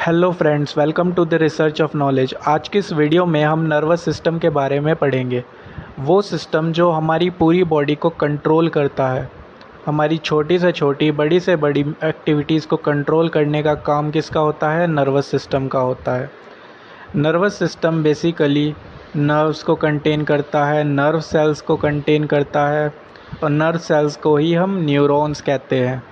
Hello friends, welcome to the research of knowledge. आज की इस वीडियो में हम नर्वस सिस्टम के बारे में पढ़ेंगे। वो सिस्टम जो हमारी पूरी बॉडी को कंट्रोल करता है। हमारी छोटी से छोटी, बड़ी से बड़ी एक्टिविटीज़ को कंट्रोल करने का काम किसका होता है? नर्वस सिस्टम का होता है। नर्वस सिस्टम बेसिकली नर्व्स को कंटेन करता है, नर्व सेल्स को कंटेन करता है और नर्व सेल्स को ही हम न्यूरॉन्स कहते हैं।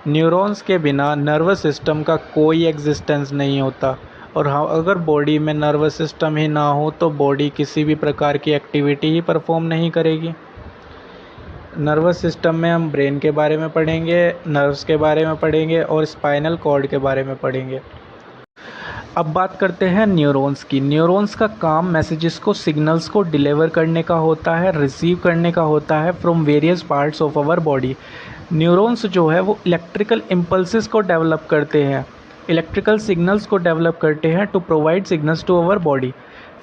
न्यूरॉन्स के बिना नर्वस सिस्टम का कोई एग्जिस्टेंस नहीं होता और अगर बॉडी में नर्वस सिस्टम ही ना हो तो बॉडी किसी भी प्रकार की एक्टिविटी ही परफॉर्म नहीं करेगी। नर्वस सिस्टम में हम ब्रेन के बारे में पढ़ेंगे, नर्व्स के बारे में पढ़ेंगे और स्पाइनल कॉर्ड के बारे में पढ़ेंगे। अब बात करते हैं न्यूरॉन्स की। न्यूरॉन्स का काम मैसेजेस को, सिग्नल्स को डिलीवर करने का होता है, रिसीव करने का होता है from various parts of our body. Neurons जो है वो इलेक्ट्रिकल इम्पल्सेस को डेवलप करते हैं, इलेक्ट्रिकल सिग्नल्स को डेवलप करते हैं to provide signals to our body.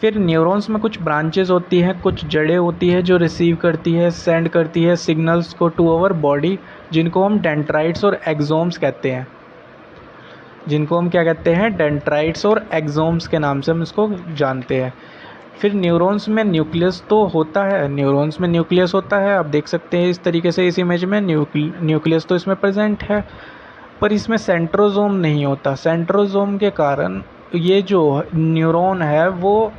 फिर न्यूरॉन्स में कुछ ब्रांचेस होती हैं, कुछ जड़ें होती है जो रिसीव करती है, सेंड करती है सिग्नल्स को टू आवर बॉडी, जिनको हम डेंड्राइट्स और एक्सोम्स कहते हैं। डेंड्राइट्स और एक्सोम्स के नाम से हम इसको जानते हैं। फिर न्यूरॉन्स में न्यूक्लियस तो होता है, न्यूरॉन्स में न्यूक्लियस होता है। आप देख सकते हैं इस तरीके से, इस इमेज में न्यूक्लियस तो इसमें प्रेजेंट है, पर इसमें सेंट्रोसोम नहीं होता। सेंट्रोसोम के कारण ये जो न्यूरॉन है वो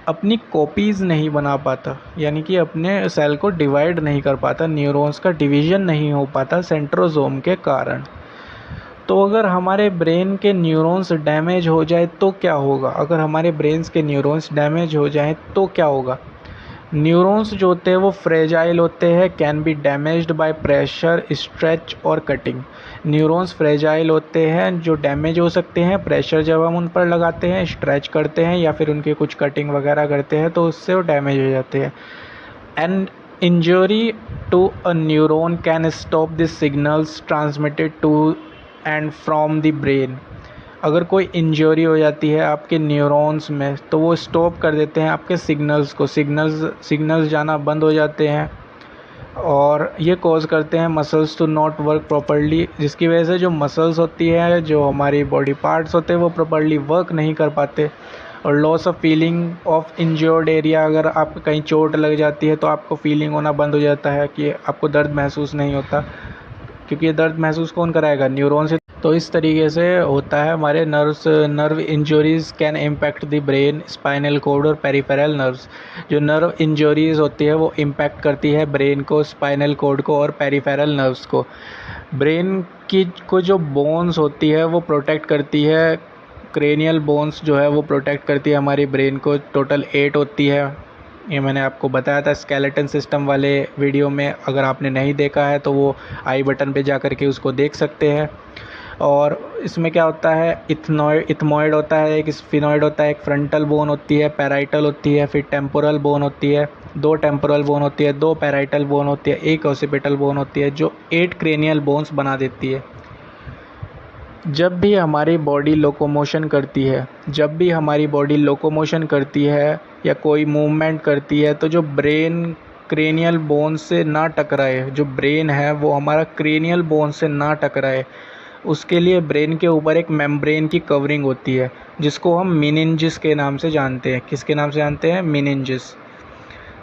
अपनी कॉपीज़ नहीं बना पाता, यानी कि अपने सेल को डिवाइड नहीं कर पाता, न्यूरॉन्स का डिवीज़न नहीं हो पाता सेंट्रोसोम के कारण। तो अगर हमारे ब्रेन के न्यूरॉन्स डैमेज हो जाए तो क्या होगा? अगर हमारे ब्रेन्स के न्यूरॉन्स डैमेज हो जाएं तो क्या होगा? न्यूरॉन्स जो होते हैं वो फ्रेजाइल होते हैं, can be damaged by pressure, stretch और कटिंग। न्यूरॉन्स फ्रेजाइल होते हैं जो डैमेज हो सकते हैं प्रेशर जब हम उन पर लगाते हैं, स्ट्रेच करते हैं या फिर उनकी कुछ कटिंग वगैरह करते हैं तो उससे वो डैमेज हो जाते हैं। And injury to a neuron can stop this signals transmitted to and from the brain. अगर कोई इंजरी हो जाती है आपके न्यूरॉन्स में तो वो स्टॉप कर देते हैं आपके सिग्नल्स को, सिग्नल्स जाना बंद हो जाते हैं और ये कॉज करते हैं muscles to not work properly, जिसकी वजह से जो मसल्स होती है, जो हमारी बॉडी पार्ट्स होते हैं वो प्रॉपर्ली वर्क नहीं कर पाते। और loss of feeling of injured area, अगर आपको कहीं चोट लग जाती है तो आपको फीलिंग होना बंद हो जाता है कि आपको दर्द महसूस नहीं होता, क्योंकि ये दर्द महसूस कौन कराएगा? न्यूरॉन से। तो इस तरीके से होता है हमारे nerve injuries can impact the brain, spinal cord और पेरिफेरल नर्व्स। जो नर्व इंजरीज होती है वो इम्पैक्ट करती है ब्रेन को, स्पाइनल कॉर्ड को और पेरिफेरल नर्व्स को। ब्रेन की को जो बोन्स होती है वो प्रोटेक्ट करती है, क्रेनियल बोन्स जो है वो प्रोटेक्ट करती है हमारी ब्रेन को। टोटल 8 होती है, ये मैंने आपको बताया था स्केलेटन सिस्टम वाले वीडियो में। अगर आपने नहीं देखा है तो वो आई बटन पे जा करके उसको देख सकते हैं। और इसमें क्या होता है? इथमॉइड होता है, एक स्फिनॉइड होता है, एक फ्रंटल बोन होती है, पैराइटल होती है, फिर टेम्पोरल बोन होती है, 2 टेम्पोरल बोन होती है, 2 पैराइटल बोन होती है, 1 ऑसिपिटल बोन होती है, जो 8 क्रेनियल बोन्स बना देती है। जब भी हमारी बॉडी लोकोमोशन करती है या कोई मूवमेंट करती है तो जो ब्रेन क्रेनियल बोन से ना टकराए, जो ब्रेन है वो हमारा क्रेनियल बोन से ना टकराए, उसके लिए ब्रेन के ऊपर एक मेम्ब्रेन की कवरिंग होती है जिसको हम मीनिंजिस के नाम से जानते हैं। किसके नाम से जानते हैं? मीनिंजिस।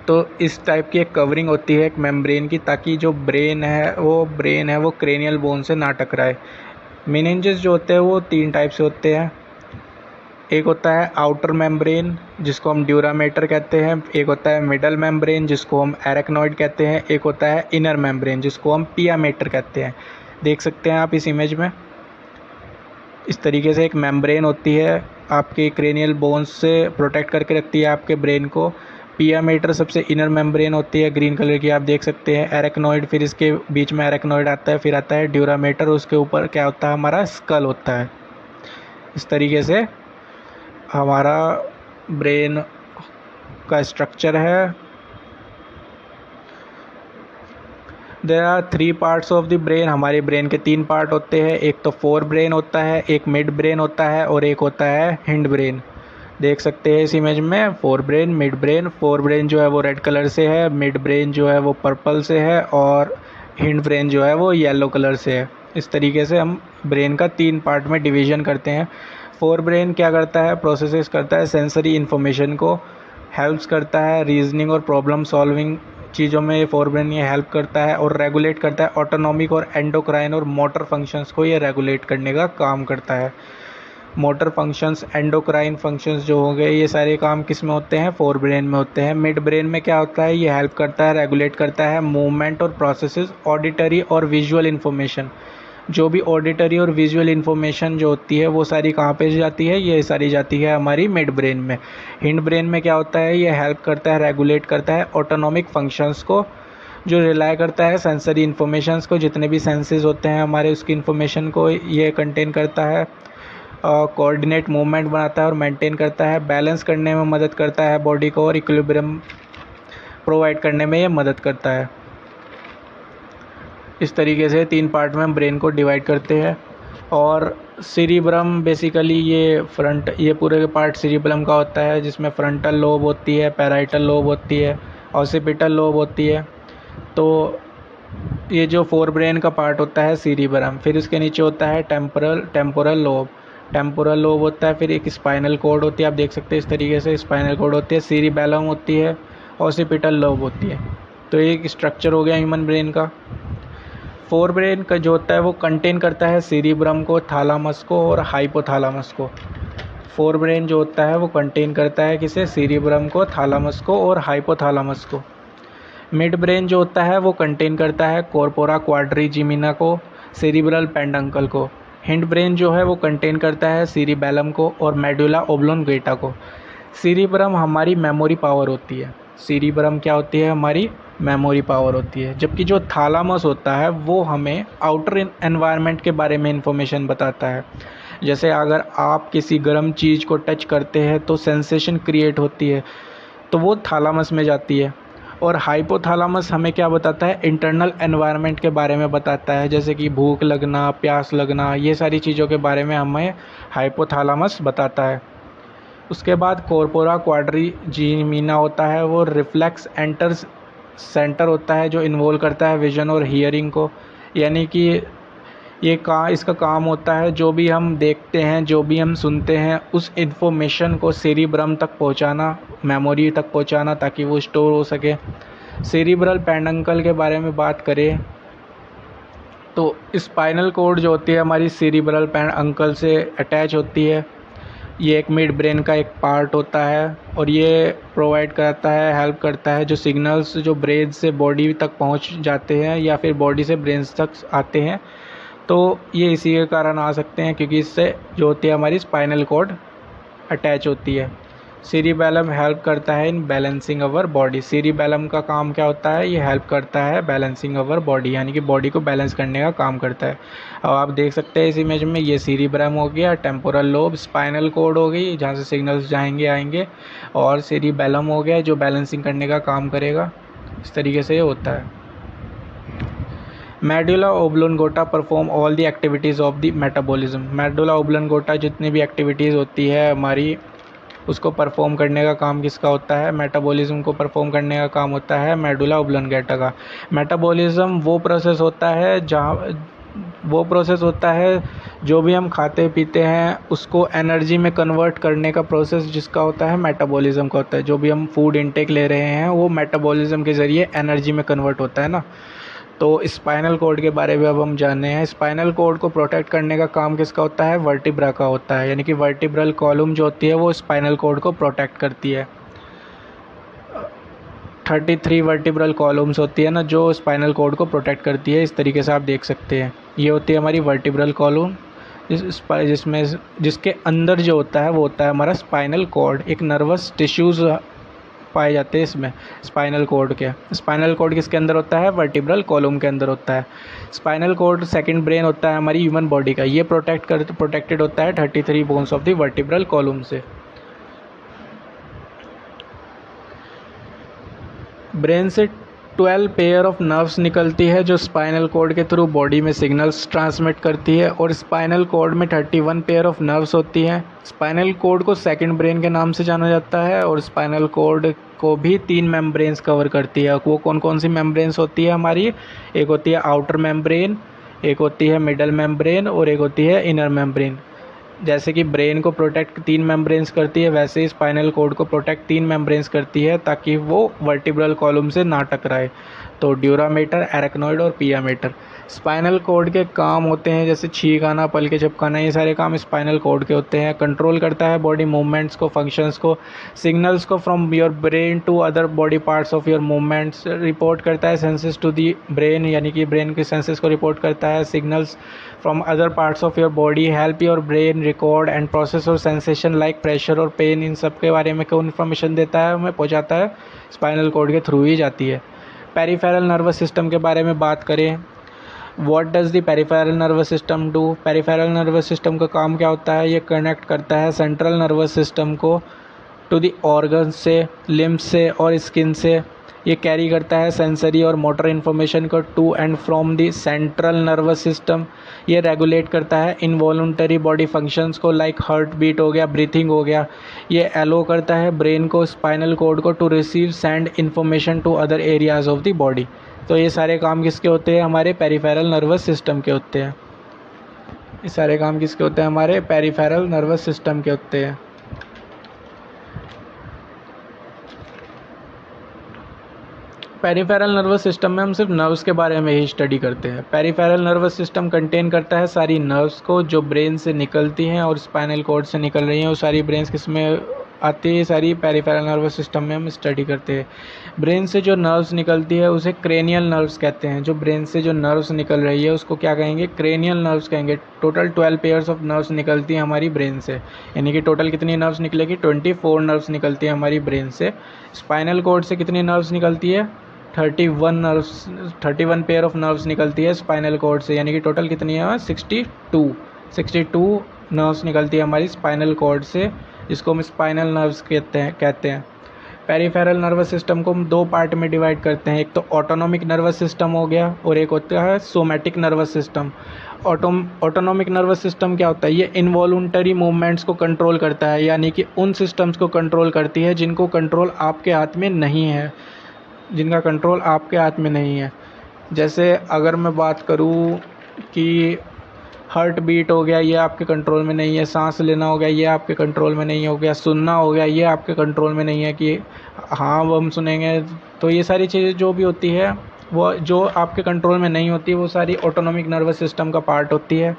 तो इस टाइप की एक कवरिंग होती है एक मेम्ब्रेन की, ताकि जो ब्रेन है वो क्रेनियल बोन से ना टकराए। मीनिंजेस जो होते हैं वो 3 टाइप से होते हैं। एक होता है आउटर मेम्ब्रेन जिसको हम ड्यूरामेटर कहते हैं, एक होता है मिडल मेम्ब्रेन जिसको हम एरेक्नॉइड कहते हैं, एक होता है इनर मेम्ब्रेन जिसको हम पिया मेटर कहते हैं। देख सकते हैं आप इस इमेज में, इस तरीके से एक मेम्ब्रेन होती है आपके क्रेनियल बोन्स से प्रोटेक्ट करके रखती है आपके ब्रेन को। पिया मेटर सबसे इनर मेम्ब्रेन होती है, ग्रीन कलर की, आप देख सकते हैं। एरेक्नॉइड, फिर इसके बीच में एरेक्नॉइड आता है, फिर आता है ड्यूरामेटर, उसके ऊपर क्या होता है? हमारा स्कल होता है। इस तरीके से हमारा ब्रेन का स्ट्रक्चर है। There are 3 parts of the brain. हमारे ब्रेन के 3 पार्ट होते हैं। एक तो फोर ब्रेन होता है, एक मिड ब्रेन होता है और एक होता है हिंड ब्रेन। देख सकते हैं इस इमेज में fore brain, mid brain. Fore brain जो है वो रेड कलर से है, मिड ब्रेन जो है वो पर्पल से है और हिंड ब्रेन जो है वो येलो कलर से है। इस तरीके से हम ब्रेन का 3 पार्ट में डिवीज़न करते हैं। फोर ब्रेन क्या करता है, प्रोसेसेस करता है सेंसरी इन्फॉर्मेशन को, हेल्प्स करता है रीजनिंग और प्रॉब्लम सॉल्विंग चीज़ों में ये फोर ब्रेन ये हेल्प करता है, और रेगुलेट करता है ऑटोनॉमिक और एंडोक्राइन और मोटर फंक्शंस को ये रेगुलेट करने का काम करता है। मोटर फंक्शंस, एंडोक्राइन फंक्शंस जो हो गए, ये सारे काम किस में होते हैं, फोर ब्रेन में होते हैं। मिड ब्रेन में क्या होता है, ये हेल्प करता है, रेगुलेट करता है मूवमेंट और प्रोसेसेस, ऑडिटरी और विजुअल इन्फॉर्मेशन। जो भी ऑडिटरी और विजुअल इन्फॉर्मेशन जो होती है वो सारी कहाँ पे जाती है, ये सारी जाती है हमारी मिड ब्रेन में। हिंड ब्रेन में क्या होता है, ये हेल्प करता है, रेगुलेट करता है ऑटोनॉमिक फंक्शंस को, जो रिलाई करता है सेंसरी इन्फॉर्मेशंस को, जितने भी सेंसेस होते हैं हमारे उसकी इन्फॉर्मेशन को ये कंटेन करता है। कोऑर्डिनेट मूवमेंट बनाता है और मेंटेन करता है, बैलेंस करने में मदद करता है बॉडी को, और इक्विलिब्रियम प्रोवाइड करने में ये मदद करता है। इस तरीके से 3 पार्ट में हम ब्रेन को डिवाइड करते हैं। और सीरिब्रम बेसिकली ये पूरे के पार्ट सीरिब्रम का होता है, जिसमें फ्रंटल लोब होती है, पैराइटल लोब होती है, ऑसिपिटल लोब होती है। तो ये जो फोर ब्रेन का पार्ट होता है सीरिब्रम, फिर उसके नीचे होता है टेम्पोरल लोब। टेम्पोरल लोब होता है, फिर एक स्पाइनल कॉर्ड होती है, आप देख सकते हैं इस तरीके से स्पाइनल कॉर्ड होती है, सीरिबैलम होती है, ऑसिपिटल लोब होती है। तो ये एक स्ट्रक्चर हो गया ह्यूमन ब्रेन का। फोर ब्रेन का जो होता है वो कंटेन करता है सीरिब्रम को, थालामस को और हाइपोथालामस को। फोर ब्रेन जो होता है वो कंटेन करता है किसे, सीरिब्रम को, थालामस को और हाइपोथालामस को। मिड ब्रेन जो होता है वो कंटेन करता है कॉर्पोरा क्वाड्रिजिमिना को, सेरिब्रल पेंडंकल को। हिंड ब्रेन जो है वो कंटेन करता है सीरिबैलम को और मेडुला ओब्लोंगेटा को। सीरिब्रम हमारी मेमोरी पावर होती है, सीरिब्रम क्या होती है, हमारी मेमोरी पावर होती है। जबकि जो थालामस होता है वो हमें आउटर एनवायरनमेंट के बारे में इंफॉर्मेशन बताता है। जैसे अगर आप किसी गर्म चीज़ को टच करते हैं तो सेंसेशन क्रिएट होती है, तो वो थालामस में जाती है। और हाइपोथालामस हमें क्या बताता है, इंटरनल एनवायरनमेंट के बारे में बताता है, जैसे कि भूख लगना, प्यास लगना, ये सारी चीज़ों के बारे में हमें हाइपोथालामस बताता है। उसके बाद कॉर्पोरा क्वाड्रिजिमिना होता है, वो रिफ्लेक्स एंटर्स सेंटर होता है, जो इन्वॉल्व करता है विजन और हियरिंग को। यानी कि इसका काम होता है जो भी हम देखते हैं, जो भी हम सुनते हैं, उस इन्फॉर्मेशन को सेरिब्रम तक पहुंचाना, मेमोरी तक पहुंचाना, ताकि वो स्टोर हो सके। सेरिब्रल पेंडंकल के बारे में बात करें तो स्पाइनल कॉर्ड जो होती है हमारी सेरिब्रल पेंडंकल से अटैच होती है। ये एक मिड ब्रेन का एक पार्ट होता है, और ये प्रोवाइड करता है, हेल्प करता है जो सिग्नल्स जो ब्रेन से बॉडी तक पहुंच जाते हैं या फिर बॉडी से ब्रेन तक आते हैं, तो ये इसी के कारण आ सकते हैं, क्योंकि इससे जो होती है हमारी स्पाइनल कॉर्ड अटैच होती है। सीरिबैलम हेल्प करता है इन बैलेंसिंग अवर बॉडी। सीरिबैलम का काम क्या होता है, ये हेल्प करता है बैलेंसिंग अवर बॉडी, यानी कि बॉडी को बैलेंस करने का काम करता है। अब आप देख सकते हैं इस इमेज में, ये सीरिब्रम हो गया, टेम्पोरल लोब, स्पाइनल कॉर्ड हो गई जहाँ से सिग्नल्स जाएंगे आएंगे, और सीरिबैलम हो गया जो बैलेंसिंग करने का काम करेगा। इस तरीके से ये होता है। Medulla oblongata perform all the activities of the metabolism. Medulla oblongata जितनी भी एक्टिविटीज़ होती है हमारी, उसको परफॉर्म करने का काम किसका होता है, मेटाबॉलिज्म को परफॉर्म करने का काम होता है मेडुला ओब्लोंगेटा का। मेटाबॉलिज्म वो प्रोसेस होता है जो भी हम खाते पीते हैं उसको एनर्जी में कन्वर्ट करने का प्रोसेस जिसका होता है मेटाबॉलिज्म का होता है। जो भी हम फूड इनटेक ले रहे हैं वो मेटाबॉलिज्म के ज़रिए एनर्जी में कन्वर्ट होता है ना। तो स्पाइनल कॉर्ड के बारे में अब हम जाने हैं। स्पाइनल कॉर्ड को प्रोटेक्ट करने का काम किसका होता है, वर्टिब्रा का होता है, यानी कि वर्टिब्रल कॉलम जो होती है वो स्पाइनल कॉर्ड को प्रोटेक्ट करती है। 33 वर्टिब्रल कॉलम्स होती है ना, जो स्पाइनल कॉर्ड को प्रोटेक्ट करती है। इस तरीके से आप देख सकते हैं, ये होती है हमारी वर्टिब्रल कॉलम, जिसके अंदर जो होता है वो होता है हमारा स्पाइनल कॉर्ड। एक नर्वस टिश्यूज़ पाए जाते हैं इसमें स्पाइनल कॉर्ड किसके अंदर होता है, वर्टिब्रल कॉलम के अंदर होता है। स्पाइनल कॉर्ड सेकंड ब्रेन होता है हमारी ह्यूमन बॉडी का। ये प्रोटेक्टेड होता है 33 bones of the vertebral column से। ब्रेन से 12 पेयर ऑफ नर्व्स निकलती है जो स्पाइनल कॉर्ड के थ्रू बॉडी में सिग्नल्स ट्रांसमिट करती है, और स्पाइनल कॉर्ड में 31 पेयर ऑफ नर्व्स होती हैं। स्पाइनल कॉर्ड को सेकंड ब्रेन के नाम से जाना जाता है, और स्पाइनल कॉर्ड को भी 3 मेम्ब्रेन्स कवर करती है। वो कौन कौन सी मेम्ब्रेन्स होती है हमारी, एक होती है आउटर मेम्ब्रेन, एक होती है मिडल मेम्ब्रेन और एक होती है इनर मेम्ब्रेन। जैसे कि ब्रेन को प्रोटेक्ट 3 मेम्ब्रेन्स करती है, वैसे ही स्पाइनल कॉर्ड को प्रोटेक्ट 3 मेम्ब्रेन्स करती है ताकि वो वर्टिब्रल कॉलम से ना टकराए। तो ड्यूरामेटर, एराक्नोइड और पिया मेटर। स्पाइनल कॉर्ड के काम होते हैं जैसे छींक आना, पल के झपकाना, ये सारे काम स्पाइनल कॉर्ड के होते हैं। कंट्रोल करता है बॉडी मूवमेंट्स को, फंक्शंस को, सिग्नल्स को from your brain to other body parts of your movements. Report करता है सेंसेस टू दी ब्रेन, यानी कि ब्रेन के सेंसेस को रिपोर्ट करता है। Signals from other parts of your body help your brain record and process और sensation like pressure और पेन। इन सब के बारे में कौन इन्फॉर्मेशन देता है, हमें पहुँचाता है स्पाइनल कॉर्ड के थ्रू ही जाती है। पेरिफेरल नर्वस सिस्टम के बारे में बात करें, what does the peripheral nervous system do. Peripheral nervous system का काम क्या होता है, ये कनेक्ट करता है सेंट्रल नर्वस सिस्टम को टू द ऑर्गन से, लिम्स से और स्किन से। ये कैरी करता है सेंसरी और मोटर इन्फॉर्मेशन को to and from the central nervous system. ये रेगुलेट करता है इनवॉलंटरी बॉडी फंक्शंस को, लाइक हार्ट बीट हो गया, ब्रीथिंग हो गया। ये एलो करता है ब्रेन को, स्पाइनल कॉर्ड को to receive send information to other areas of the body. तो ये सारे काम किसके होते हैं, हमारे पेरिफेरल नर्वस सिस्टम के होते हैं। ये सारे काम किसके होते हैं, हमारे पेरिफेरल नर्वस सिस्टम के होते हैं। पेरिफेरल नर्वस सिस्टम में हम सिर्फ नर्व्स के बारे में ही स्टडी करते हैं। पेरिफेरल नर्वस सिस्टम कंटेन करता है सारी नर्व्स को जो ब्रेन से निकलती हैं और स्पाइनल कॉर्ड से निकल रही हैं। वो सारी ब्रेन किस में आती है, सारी पेरिफेरल नर्वस सिस्टम में हम स्टडी करते हैं। ब्रेन से जो नर्व्स निकलती है उसे क्रेनियल नर्व्स कहते हैं। जो ब्रेन से जो नर्व्स निकल रही है उसको क्या कहेंगे, क्रेनियल नर्व्स कहेंगे। टोटल 12 पेयर्स ऑफ नर्व्स निकलती हैं हमारी ब्रेन से, यानी कि टोटल कितनी नर्व्स निकलेगी, 24 नर्व्स निकलती है हमारी ब्रेन से। स्पाइनल कॉर्ड से कितनी नर्व्स निकलती है, 31 पेयर ऑफ नर्व्स निकलती है स्पाइनल कॉर्ड से, यानी कि टोटल कितनी है, 62 नर्व्स निकलती है हमारी स्पाइनल कॉर्ड से, जिसको हम स्पाइनल नर्व्स कहते हैं। पेरिफेरल नर्वस सिस्टम को हम 2 पार्ट में डिवाइड करते हैं, एक तो ऑटोनॉमिक नर्वस सिस्टम हो गया और एक होता है somatic nervous system. Autonomic nervous system क्या होता है, ये इनवॉलंटरी मूवमेंट्स को कंट्रोल करता है, यानी कि उन सिस्टम्स को कंट्रोल करती है जिनको कंट्रोल आपके हाथ में नहीं है, जिनका कंट्रोल आपके हाथ में नहीं है। जैसे अगर मैं बात करूँ कि हार्ट बीट हो गया, ये आपके कंट्रोल में नहीं है। सांस लेना हो गया, ये आपके कंट्रोल में नहीं हो गया। सुनना हो गया, ये आपके कंट्रोल में नहीं है कि हाँ वो हम सुनेंगे। तो ये सारी चीज़ें जो भी होती है वो जो आपके कंट्रोल में नहीं होती, वो सारी ऑटोनॉमिक नर्वस सिस्टम का पार्ट होती है।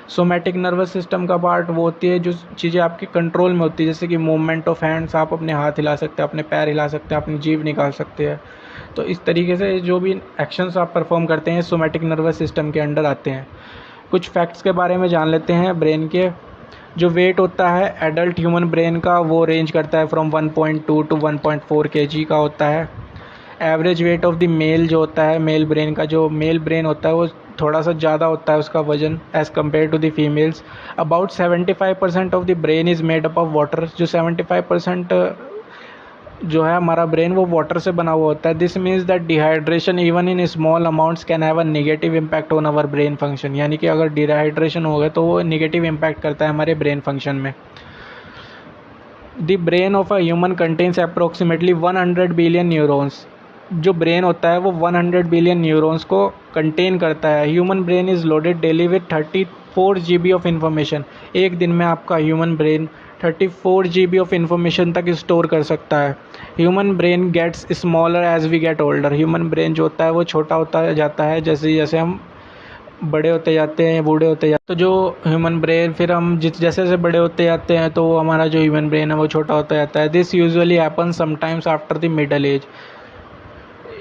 सोमैटिक नर्वस सिस्टम का पार्ट वो होती है जो चीज़ें आपके कंट्रोल में होती है, जैसे कि मूवमेंट ऑफ हैंड्स, आप अपने हाथ हिला सकते हैं, अपने पैर हिला सकते हैं, अपनी जीभ निकाल सकते हैं। तो इस तरीके से जो भी एक्शंस आप परफॉर्म करते हैं सोमैटिक नर्वस सिस्टम के अंडर आते हैं। कुछ फैक्ट्स के बारे में जान लेते हैं ब्रेन के। जो वेट होता है एडल्ट ह्यूमन ब्रेन का, वो रेंज करता है फ्रॉम 1.2 टू 1.4 kg का होता है। Average weight of the male जो होता है, मेल ब्रेन का, जो मेल ब्रेन होता है वो थोड़ा सा ज़्यादा होता है उसका वजन as compare to the females. About 75% of the brain is made up of water. जो 75% जो है हमारा ब्रेन वो वाटर से बना हुआ होता है। This means that dehydration even in small amounts can have a negative impact on our brain function, यानी कि अगर डिहाइड्रेशन होगा तो वो नेगेटिव इम्पैक्ट करता है हमारे ब्रेन फंक्शन में। The brain of a human contains approximately 100 billion neurons. जो ब्रेन होता है वो 100 बिलियन न्यूरॉन्स को कंटेन करता है। Human brain is loaded daily with 34 GB of information. एक दिन में आपका human brain 34 GB of information तक स्टोर कर सकता है। Human brain gets smaller as we get older. Human brain जो होता है वो छोटा होता जाता है जैसे जैसे हम बड़े होते जाते हैं, बूढ़े होते जाते हैं। तो जो ह्यूमन ब्रेन फिर हम जैसे जैसे बड़े होते जाते हैं तो हमारा जो ह्यूमन ब्रेन है वो छोटा होता जाता है। This usually happen sometimes after the middle age.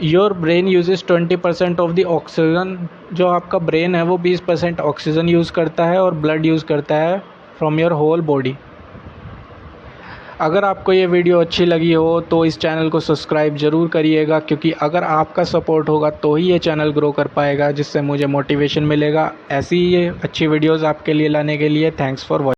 Your brain uses 20% of the oxygen. जो आपका ब्रेन है वो 20% ऑक्सीजन यूज़ करता है और ब्लड यूज़ करता है फ्रॉम योर होल बॉडी। अगर आपको ये वीडियो अच्छी लगी हो तो इस चैनल को सब्सक्राइब ज़रूर करिएगा, क्योंकि अगर आपका सपोर्ट होगा तो ही ये चैनल ग्रो कर पाएगा, जिससे मुझे मोटिवेशन मिलेगा ऐसी ये अच्छी वीडियोस आपके लिए लाने के लिए। Thanks for watching.